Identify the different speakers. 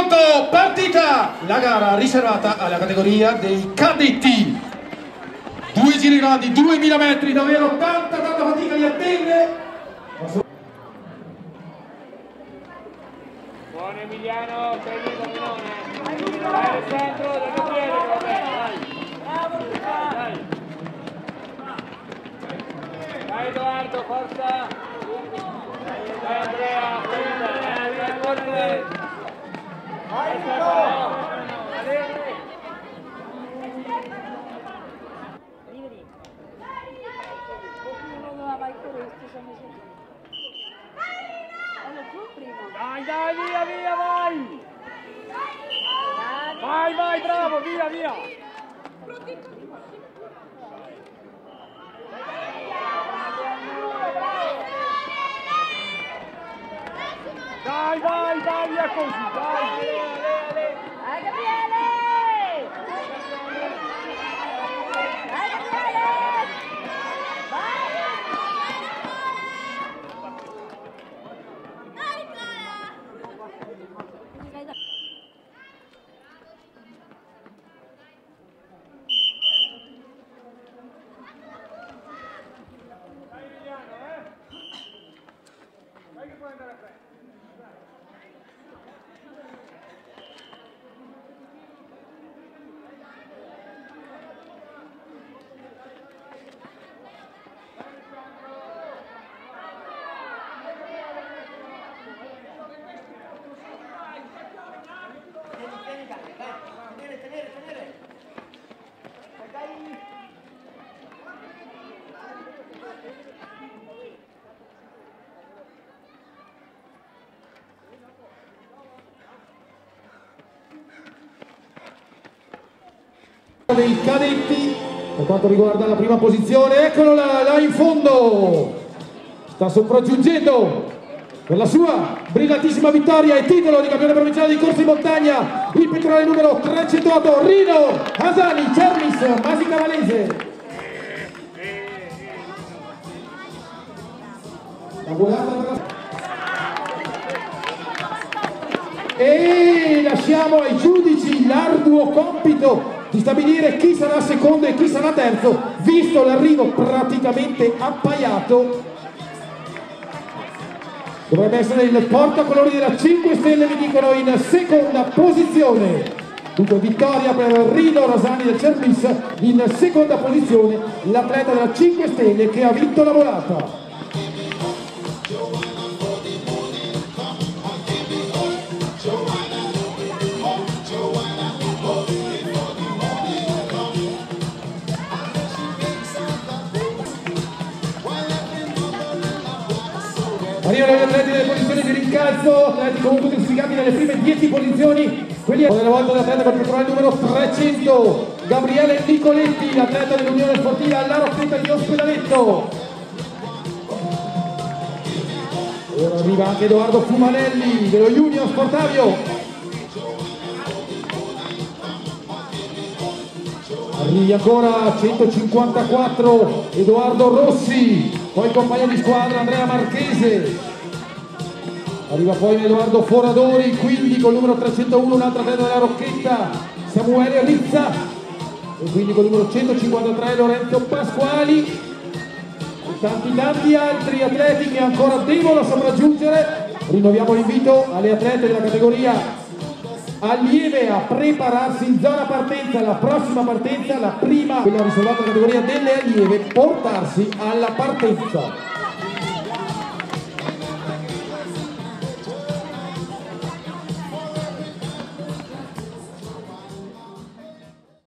Speaker 1: Pronto, partita! La gara riservata alla categoria dei cadetti. 2 giri grandi, 2000 metri, davvero tanta fatica li attende.
Speaker 2: Buon Emiliano, prendi il camminone. Vai al centro, dove piede, dai. Dai Edoardo, forza. Dai Andrea, forza. Vai Nico. Dai, via, vai! Vai, bravo, via! Dai, via così, dai! Dai, Gabriele!
Speaker 1: Dei cadetti per quanto riguarda la prima posizione, eccolo là in fondo, sta sopraggiungendo per la sua brillatissima vittoria e titolo di campione provinciale di corsa in montagna il pettorale numero 308 Rino Asani Cermis Masicavalese. E lasciamo ai giudici l'arduo compito di stabilire chi sarà secondo e chi sarà terzo, visto l'arrivo praticamente appaiato. Dovrebbe essere il portacolori della 5 Stelle, mi dicono, in seconda posizione. Dunque vittoria per Rino Rosani del Cermis, in seconda posizione l'atleta della 5 Stelle che ha vinto la volata. Arrivano gli atleti delle posizioni di rincalzo, atleti comunque classificati nelle prime 10 posizioni, quelli della volta l'atleta per pettorale numero 300, Gabriele Nicoletti, l'atleta dell'Unione Sportiva La Rocchetta di Ospedaletto. Ora arriva anche Edoardo Fumanelli dello Junior Sportavio. Arriva ancora 154 Edoardo Rossi, poi il compagno di squadra Andrea Marchese. Arriva poi Edoardo Foradori, quindi col numero 301 un altro atleta della Rocchetta, Samuele Rizza, e quindi col numero 153 Lorenzo Pasquali, e tanti altri atleti che ancora devono sopraggiungere. Rinnoviamo l'invito alle atlete della categoria allieve a prepararsi in zona partenza. La prossima partenza, la prima, quella riservata alla categoria delle allieve, portarsi alla partenza.